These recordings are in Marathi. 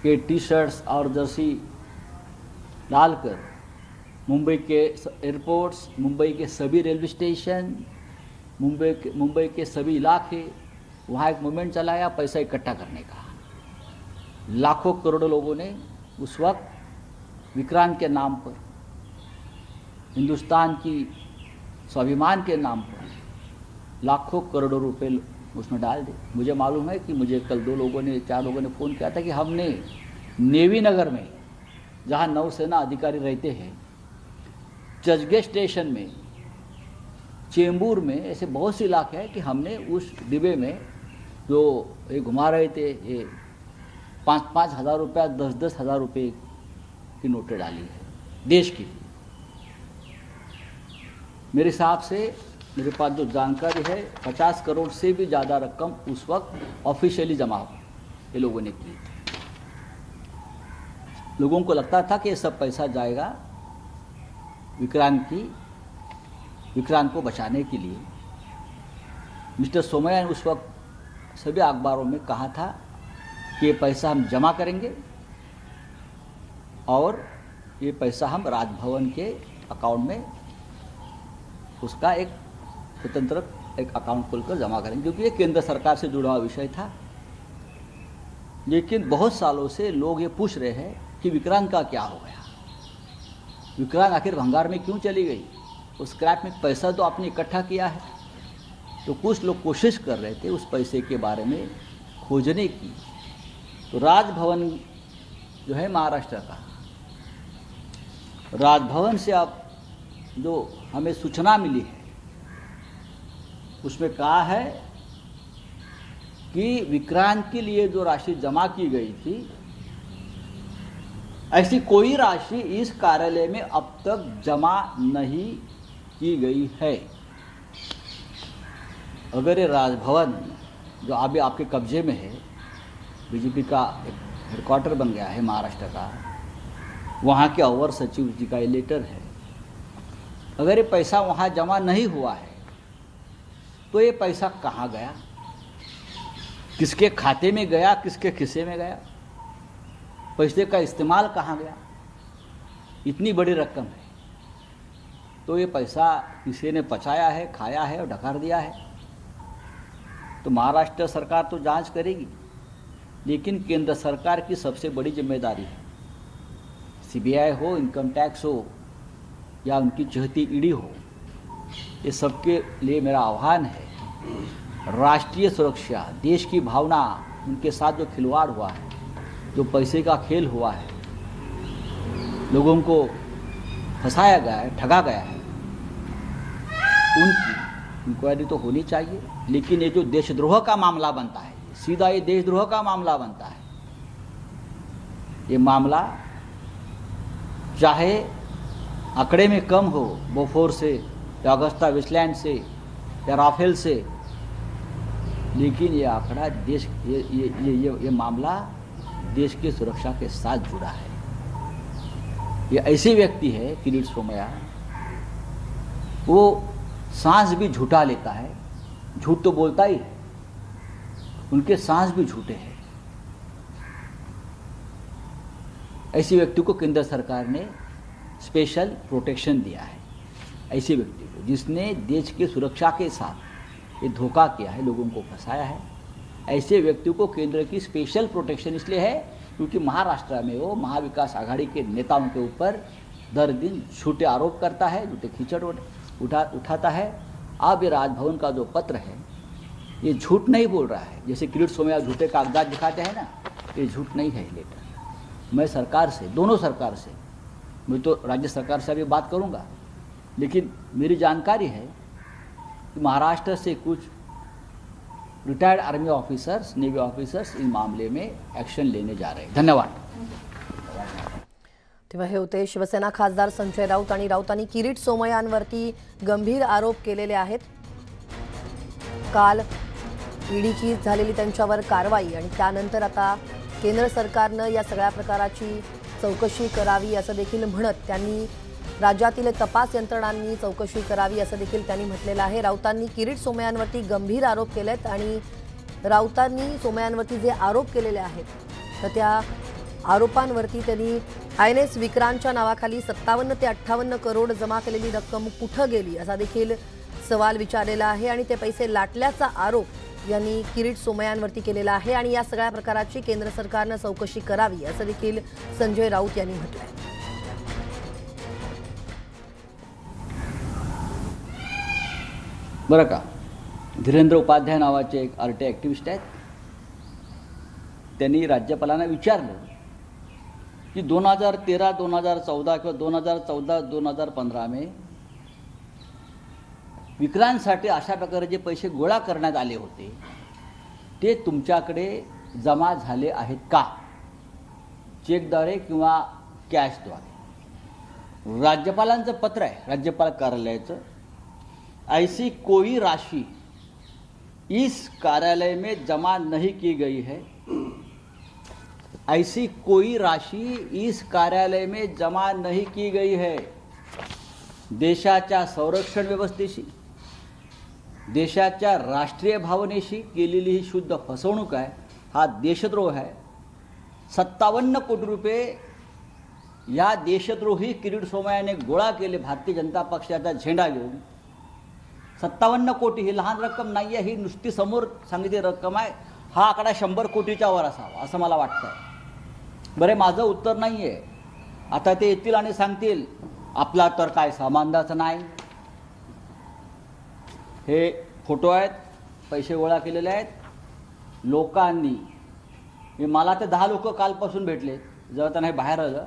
के टी शर्ट्स और जर्सी डालकर मुंबई के एयरपोर्ट्स, मुंबई के सभी रेलवे स्टेशन, मुंबई के सभी इलाके, वहाँ एक मूवमेंट चलाया पैसा इकट्ठा करने का। लाखों करोड़ों लोगों ने उस वक्त विक्रांत के नाम पर, हिंदुस्तान की स्वाभिमान के नाम पर लाखों करोड़ों रुपए उसमें डाल दिए। मुझे मालूम है कि मुझे कल 4 लोगों ने फ़ोन किया था कि हमने नेवी नगर में, जहाँ नौसेना अधिकारी रहते हैं, चर्चगेट स्टेशन में, चेंबूर में, ऐसे बहुत से इलाके हैं कि हमने उस डिब्बे में जो ये घुमा रहे थे, ये 5-5 हज़ार रुपया, 10-10 हज़ार रुपये की नोटें डाली है देश की। मेरे हिसाब से मेरे पास जो जानकारी है 50 करोड़ से भी ज़्यादा रकम उस वक्त ऑफिशियली जमा ये लोगों ने की थी। लोगों को लगता था कि ये सब पैसा जाएगा विक्रांत को बचाने के लिए। मिस्टर सोमैया ने उस वक्त सभी अखबारों में कहा था कि ये पैसा हम जमा करेंगे और ये पैसा हम राजभवन के अकाउंट में उसका एक स्वतंत्र एक अकाउंट खोलकर जमा करेंगे, क्योंकि ये केंद्र सरकार से जुड़ा हुआ विषय था। लेकिन बहुत सालों से लोग ये पूछ रहे हैं कि विक्रांत का क्या हो गया, विक्रांत आखिर भंगार में क्यों चली गई। उस स्क्रैप में पैसा तो आपने इकट्ठा किया है। तो कुछ लोग कोशिश कर रहे थे उस पैसे के बारे में खोजने की। तो राजभवन जो है महाराष्ट्र का, राजभवन से अब जो हमें सूचना मिली है उसमें कहा है कि विक्रांत के लिए जो राशि जमा की गई थी, ऐसी कोई राशि इस कार्यालय में अब तक जमा नहीं की गई है। अगर ये राजभवन जो अभी आपके कब्जे में है, बीजेपी का एक हेडक्वार्टर बन गया है महाराष्ट्र का, वहाँ के अवर सचिव जी का ये लेटर है, अगर ये पैसा वहाँ जमा नहीं हुआ है तो ये पैसा कहाँ गया, किसके खाते में गया, किसके खिस्से में गया, पैसे का इस्तेमाल कहाँ गया। इतनी बड़ी रकम है तो ये पैसा किसी ने पचाया है, खाया है और ढकार दिया है। तो महाराष्ट्र सरकार तो जांच करेगी, लेकिन केंद्र सरकार की सबसे बड़ी जिम्मेदारी है, सीबीआई हो, इनकम टैक्स हो या उनकी चहती ईडी हो, ये सबके लिए मेरा आह्वान है, राष्ट्रीय सुरक्षा, देश की भावना, उनके साथ जो खिलवाड़ हुआ है, जो पैसे का खेल हुआ है, लोगों को फंसाया गया है, ठगा गया है, उनकी इंक्वायरी तो होनी चाहिए। लेकिन ये जो देशद्रोह का मामला बनता है, सीधा ये देशद्रोह का मामला बनता है। ये मामला चाहे आंकड़े में कम हो, बोफोर से या अगस्ता वेस्टलैंड से या राफेल से, लेकिन ये आंकड़ा देश ये मामला देश की सुरक्षा के साथ जुड़ा है। ये ऐसे व्यक्ति है किरीट सोमैया, वो सांस भी झूठा लेता है, झूठ तो बोलता ही है, उनके सांस भी झूठे हैं। ऐसे व्यक्ति को केंद्र सरकार ने स्पेशल प्रोटेक्शन दिया है। ऐसे व्यक्ति को जिसने देश की सुरक्षा के साथ ये धोखा किया है, लोगों को फंसाया है, ऐसे व्यक्ति को केंद्र की स्पेशल प्रोटेक्शन इसलिए है क्योंकि महाराष्ट्र में वो महाविकास आघाड़ी के नेताओं के ऊपर दर दिन झूठे आरोप करता है, झूठे कीचड़ उठाता है। अब ये राजभवन का जो पत्र है ये झूठ नहीं बोल रहा है, जैसे किरीट सोमैया झूठे कागजात दिखाते हैं ना, ये झूठ नहीं है लेटर। मैं सरकार से, दोनों सरकार से, मैं तो राज्य सरकार से अभी बात करूंगा, लेकिन मेरी जानकारी है कि महाराष्ट्र से कुछ retired army officers, navy officers इस मामले में एक्शन लेने जा रहे हैं। धन्यवाद। तेव्हा हे होते शिवसेना खासदार संजय राऊत आणि राऊतांनी किरीट सोमय्यांवरती गंभीर आरोप केलेले आहेत। काल ईडीची झालेली त्यांच्यावर कारवाई आणि त्यानंतर आता केंद्र सरकारनं या सगळ्या प्रकाराची चौकशी करावी असं देखील म्हणत त्यांनी राज्यातील तपास यंत्रणांनी चौकशी करावी असं देखील त्यांनी म्हटलेलं आहे। राऊतांनी किरीट सोमय्यांवरती गंभीर आरोप केलेत आणि राऊतांनी सोमय्यांवरती जे आरोप केलेले आहेत तर त्या आरोपांवरती त्यांनी INS विक्रांतच्या नावाखाली 57 ते 58 करोड जमा केलेली रक्कम कुठं गेली असा देखील सवाल विचारलेला आहे आणि ते पैसे लाटल्याचा आरोप यांनी किरीट सोमय्यांवरती केलेला आहे आणि या सगळ्या प्रकाराची केंद्र सरकारनं चौकशी करावी असं देखील संजय राऊत यांनी म्हटलंय. बरं का, धीरेंद्र उपाध्याय नावाचे एक RTI ॲक्टिव्हिस्ट आहेत. त्यांनी राज्यपालांना विचारलं की 2013, 2014 किंवा 2014, 2015 में विक्रांतसाठी अशा प्रकारे जे पैसे गोळा करण्यात आले होते ते तुमच्याकडे जमा झाले आहेत का, चेकद्वारे किंवा कॅशद्वारे. राज्यपालांचं पत्र आहे, राज्यपाल कार्यालयाचं. ऐसी कोई राशि इस कार्यालय में जमा नहीं की गई है, ऐसी कोई राशि इस कार्यालय में जमा नहीं की गई है. देशाच्या संरक्षण व्यवस्थेशी, देशाच्या राष्ट्रीय भावनेशी केलेली ही शुद्ध फसवणूक आहे, हा देशद्रोह आहे. 57 कोटी रुपये या देशद्रोही किरीट सोमय्याने गोळा केले भारतीय जनता पक्षाचा झेंडा घेऊन. 57 कोटी ही लहान रक्कम नाही आहे, ही नुसती समोर सांगितली रक्कम आहे. हा आकडा 100 कोटीच्या वर असावा असं मला वाटतं. बरे, माझं उत्तर नाही आहे. आता ते येतील आणि सांगतील आपला तर काय सामान्याचं नाही. हे फोटो आहेत, पैसे गोळा केलेले आहेत लोकांनी. मला ते 10 लोक कालपासून भेटले जेव्हा त्यांना हे बाहेर आलं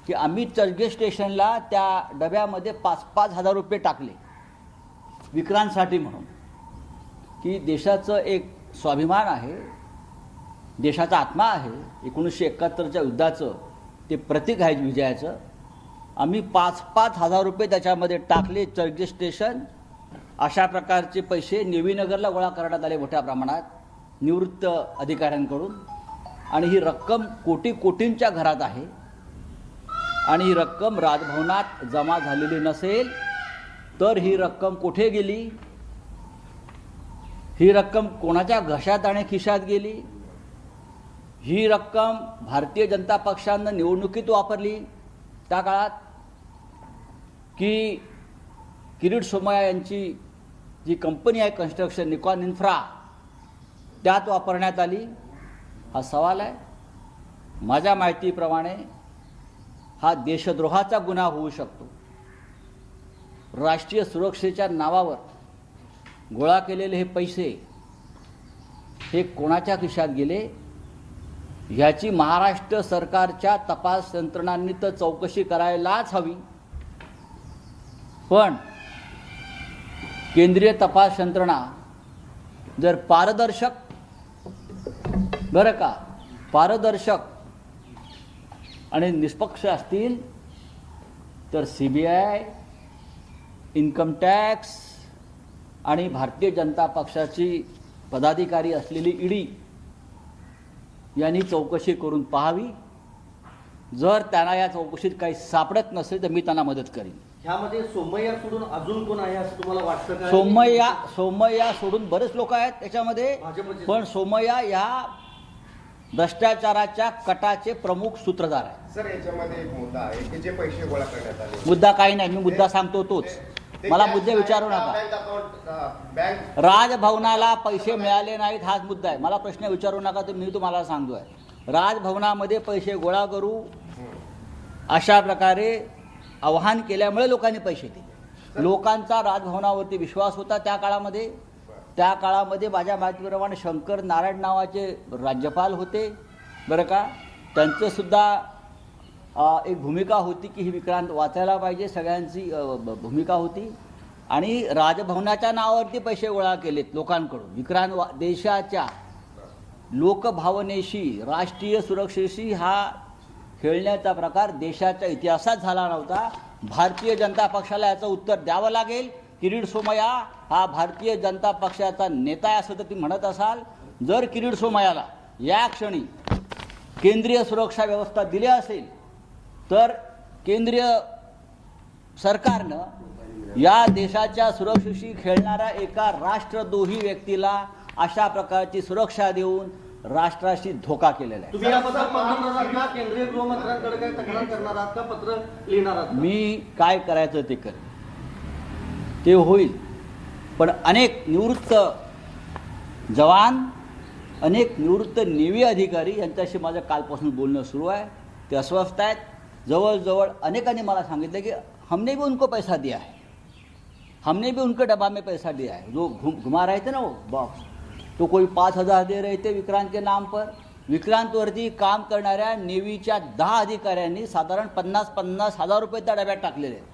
की आम्ही चर्चगेट स्टेशनला त्या डब्यामध्ये 5-5 हजार रुपये टाकले विक्रांतसाठी म्हणून. की देशाचं एक स्वाभिमान आहे, देशाचा आत्मा आहे, 1971च्या युद्धाचं ते प्रतीक आहे विजयाचं. आम्ही 5-5 हजार रुपये त्याच्यामध्ये टाकले. चर्चगेट स्टेशन अशा प्रकारचे पैसे नेवीनगरला गोळा करण्यात आले मोठ्या प्रमाणात निवृत्त अधिकाऱ्यांकडून. आणि ही रक्कम कोटी कोटींच्या घरात आहे आणि ही रक्कम राजभवनात जमा झालेली नसेल तर ही रक्कम कुठे गेली, ही रक्कम कोणाच्या घशात आणि खिशात गेली, ही रक्कम भारतीय जनता पक्षानं निवडणुकीत वापरली त्या काळात की किरीट सोमय्या यांची जी कंपनी आहे कन्स्ट्रक्शन निकॉन इन्फ्रा त्यात वापरण्यात आली, हा सवाल आहे. माझ्या माहितीप्रमाणे हा देशद्रोहाचा गुन्हा होऊ शकतो. राष्ट्रीय सुरक्षेच्या नावावर गोळा केलेले हे पैसे हे कोणाच्या खिशात गेले याची महाराष्ट्र सरकारच्या तपास यंत्रणांनी तर चौकशी करायलाच हवी. पण केंद्रीय तपास यंत्रणा जर पारदर्शक, बरं का, पारदर्शक आणि निष्पक्ष असतील तर CBI, इन्कम टॅक्स आणि भारतीय जनता पक्षाची पदाधिकारी असलेली ED यांनी चौकशी करून पाहावी. जर त्यांना या चौकशीत काही सापडत नसेल तर मी त्यांना मदत करीन. ह्यामध्ये सोमय्या सोडून अजून कोण आहे असं तुम्हाला वाटतं का? सोमय्या सोडून बरेच लोक आहेत त्याच्यामध्ये, पण सोमय्या या भ्रष्टाचाराच्या कटाचे प्रमुख सूत्रधार आहे. सर, याच्यामध्ये एक मुद्दा आहे की जे पैसे गोळा करण्यात आले. मुद्दा काही नाही, मी मुद्दा सांगतो तोच. मला मुद्दे विचारू नका. राजभवनाला पैसे मिळाले नाहीत हाच मुद्दा आहे. मला प्रश्न विचारू नका, तर मी तुम्हाला सांगतोय राजभवनामध्ये पैसे गोळा करू अशा प्रकारे आवाहन केल्यामुळे लोकांनी पैसे दिले. लोकांचा राजभवनावरती विश्वास होता त्या काळामध्ये. त्या काळामध्ये माझ्या माहितीप्रमाणे शंकर नारायण नावाचे राज्यपाल होते, बरं का. त्यांचंसुद्धा एक भूमिका होती की ही विक्रांत वाचायला पाहिजे, सगळ्यांची भूमिका होती. आणि राजभवनाच्या नावावरती पैसे गोळा केलेत लोकांकडून. विक्रांत देशाच्या लोकभावनेशी, राष्ट्रीय सुरक्षेशी हा खेळण्याचा प्रकार देशाच्या इतिहासात झाला नव्हता. भारतीय जनता पक्षाला याचं उत्तर द्यावं लागेल. किरीट सोमय्या हा भारतीय जनता पक्षाचा नेता आहे असं तर तुम्ही म्हणत असाल. जर किरीट सोमय्याला या क्षणी केंद्रीय सुरक्षा व्यवस्था दिली असेल तर केंद्रीय सरकारनं या देशाच्या सुरक्षेशी खेळणाऱ्या एका राष्ट्रद्रोही व्यक्तीला अशा प्रकारची सुरक्षा देऊन राष्ट्राशी धोका केलेला आहे. तुम्ही याबद्दल पंतप्रधानांना केंद्रीय गृहमंत्र्यांकडे काही तक्रार करणार आहात का, पत्र लिहिणार आहात का? मी काय करायचं ते करेन, ते होईल. पण अनेक निवृत्त जवान, अनेक निवृत्त नेव्ही अधिकारी यांच्याशी माझं कालपासून बोलणं सुरू आहे. ते अस्वस्थ आहेत. जवळजवळ अनेकांनी मला सांगितलं की हमने भी उनको पैसा दिया है, हमने भी उनके डब्बा में पैसा दिया है. जो घुमा रहे थे ना वो बॉक्स, तो कोई 5,000 दे रहे थे विक्रांत के नाम पर. विक्रांतवरती काम करणाऱ्या नेव्हीच्या 10 अधिकाऱ्यांनी साधारण 50-50 हजार रुपये त्या डब्यात टाकलेले आहेत.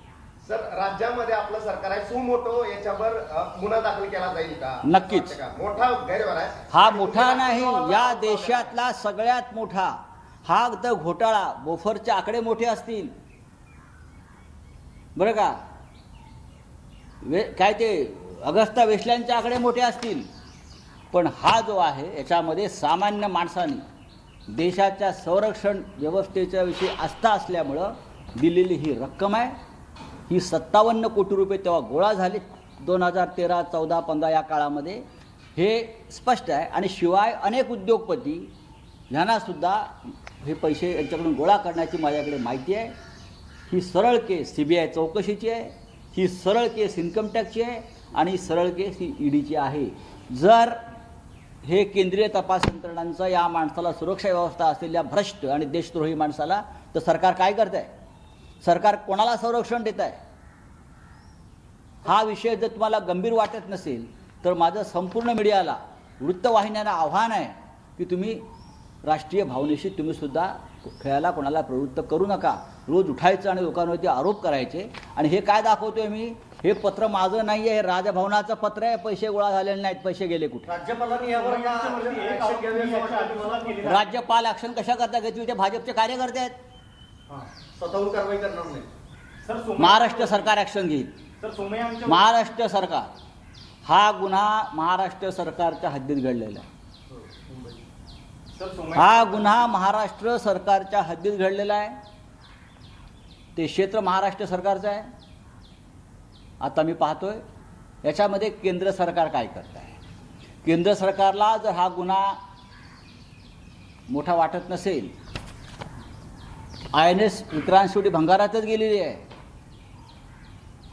सर, राज्यामध्ये आपलं सरकार आहे, सुमोटो याच्यावर गुन्हा दाखल केला जाईल का? नक्कीच. वाटतं का? मोठा गैरव्यवहार आहे हा मोठा नाही, या देशातला सगळ्यात मोठा. हा तर घोटाळा, बोफरचे आकडे मोठे असतील बरं का, काय ते अगस्ता वेस्टलँडचे आकडे मोठे असतील, पण हा जो आहे याच्यामध्ये सामान्य माणसाने देशाच्या संरक्षण व्यवस्थेच्या विषयी आस्था असल्यामुळं दिलेली ही रक्कम आहे. ही 57 कोटी रुपये तेव्हा गोळा झाले 2013, 14, 15 या काळामध्ये. हे स्पष्ट आहे. आणि शिवाय अनेक उद्योगपती यांनासुद्धा हे पैसे यांच्याकडून गोळा करण्याची माझ्याकडे माहिती आहे. ही सरळ केस CBI चौकशीची आहे, ही सरळ केस इन्कम टॅक्सची आहे आणि ही सरळ केस ही EDची आहे. जर हे केंद्रीय तपास यंत्रणांचा या माणसाला सुरक्षा व्यवस्था असलेल्या भ्रष्ट आणि देशद्रोही माणसाला तर सरकार काय करत आहे? सरकार कोणाला संरक्षण देत आहे? हा विषय जर तुम्हाला गंभीर वाटत नसेल तर माझं संपूर्ण मीडियाला, वृत्तवाहिन्यांना आव्हान आहे की तुम्ही राष्ट्रीय भावनेशी तुम्हीसुद्धा खेळायला कोणाला प्रवृत्त करू नका. रोज उठायचं आणि लोकांवरती आरोप करायचे. आणि हे काय दाखवतोय मी? हे पत्र माझं नाही आहे, हे राजभवनाचं पत्र आहे. पैसे गोळा झालेले नाहीत, पैसे गेले कुठे? राज्यपालांनी यावर ऍक्शन घ्यावी असं वाटतं तुम्हाला? राज्यपाल ऍक्शन कशा करता घेतील? ते भाजपचे कार्यकर्ते आहेत. स्वतःहून कारवाई करणार नाही. महाराष्ट्र सरकार ऍक्शन घेईल. महाराष्ट्र सरकार, हा गुन्हा महाराष्ट्र सरकारच्या हद्दीत घडलेला आहे. हा गुन्हा महाराष्ट्र सरकारच्या हद्दीत घडलेला आहे. ते क्षेत्र महाराष्ट्र सरकारचं आहे. आता मी पाहतोय याच्यामध्ये केंद्र सरकार काय करत आहे. केंद्र सरकारला जर हा गुन्हा मोठा वाटत नसेल, INS विक्रांत शेवटी भंगारातच गेलेली आहे.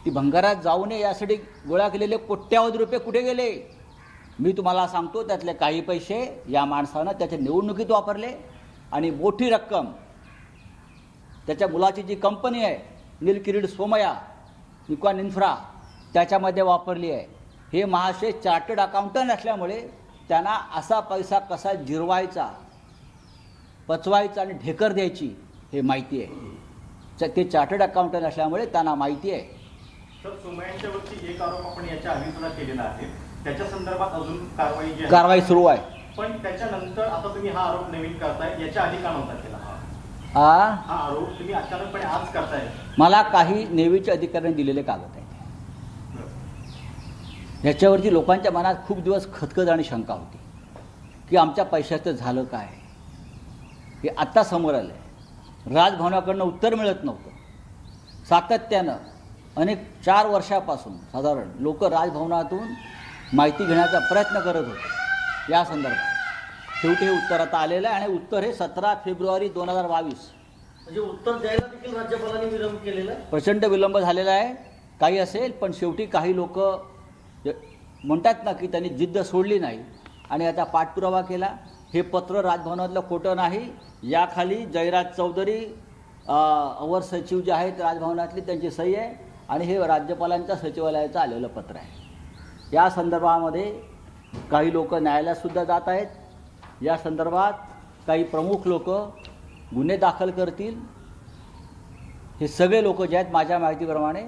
ती भंगारात जाऊ नये यासाठी गोळा केलेले कोट्यावधी रुपये कुठे गेले? मी तुम्हाला सांगतो, त्यातले काही पैसे या माणसानं त्याच्या निवडणुकीत वापरले आणि मोठी रक्कम त्याच्या मुलाची जी कंपनी आहे नीलकिरीट सोमया निकॉन इन्फ्रा त्याच्यामध्ये वापरली आहे. हे महाशय चार्टर्ड अकाउंटंट असल्यामुळे त्यांना असा पैसा कसा जिरवायचा, पचवायचा आणि ढेकर द्यायची हे माहिती आहे. ते चार्टर्ड अकाउंटंट असल्यामुळे त्यांना माहिती आहे. सर, सोमय्यांच्यावरती एक आरोप आपण याच्या आधी सुद्धा केलेला आहे, त्याच्या संदर्भात अजून कारवाई जी आहे कारवाई सुरू आहे. पण त्याच्यानंतर आता तुम्ही हा आरोप नवीन करताय, याच्या आधी का नव्हता केला? हा आरोप तुम्ही अचानकपणे आज करताय. मला काही नेव्हीच्या अधिकाऱ्यांनी दिलेले कागद आहेत. ह्याच्यावरती लोकांच्या मनात खूप दिवस खदखद आणि शंका होती की आमच्या पैशाचं झालं काय. हे आत्ता समोर आलं आहे. राजभवनाकडनं उत्तर मिळत नव्हतं. सातत्यानं अनेक 4 वर्षापासून साधारण लोक राजभवनातून माहिती घेण्याचा प्रयत्न करत होते या संदर्भात. शेवटी हे उत्तर आता आलेलं आहे आणि उत्तर हे 17 फेब्रुवारी 2022. म्हणजे उत्तर द्यायला देखील राज्यपालांनी विलंब केलेला आहे. प्रचंड विलंब झालेला आहे. काही असेल, पण शेवटी काही लोक म्हणतात ना की त्यांनी जिद्द सोडली नाही आणि आता पाठपुरावा केला. हे पत्र राजभवनातलं खोटं नाही. याखाली जयराज चौधरी अवर सचिव जे आहेत राजभवनातली त्यांची सही आहे आणि हे राज्यपालांच्या सचिवालयाचं आलेलं पत्र आहे. या संदर्भामध्ये काही लोक न्यायालयातसुद्धा जात आहेत. या संदर्भात काही प्रमुख लोक गुन्हे दाखल करतील. हे सगळे लोक जे आहेत माझ्या माहितीप्रमाणे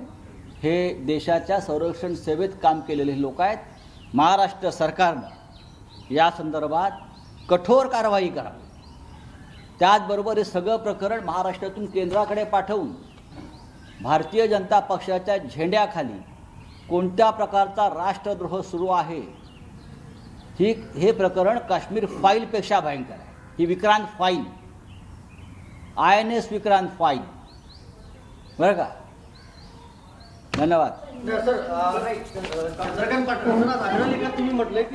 हे देशाच्या संरक्षण सेवेत काम केलेले लोक आहेत. महाराष्ट्र सरकारनं या संदर्भात कठोर कारवाई करावी. त्याचबरोबर हे सगळं प्रकरण महाराष्ट्रातून केंद्राकडे पाठवून भारतीय जनता पक्षाच्या झेंड्याखाली कोणत्या प्रकारचा राष्ट्रद्रोह सुरू आहे हे प्रकरण काश्मीर फाईलपेक्षा भयंकर आहे. ही Vikrant file, INS Vikrant file, बरं का. धन्यवाद. चंद्रकांत पाटील तुम्ही म्हटलंय की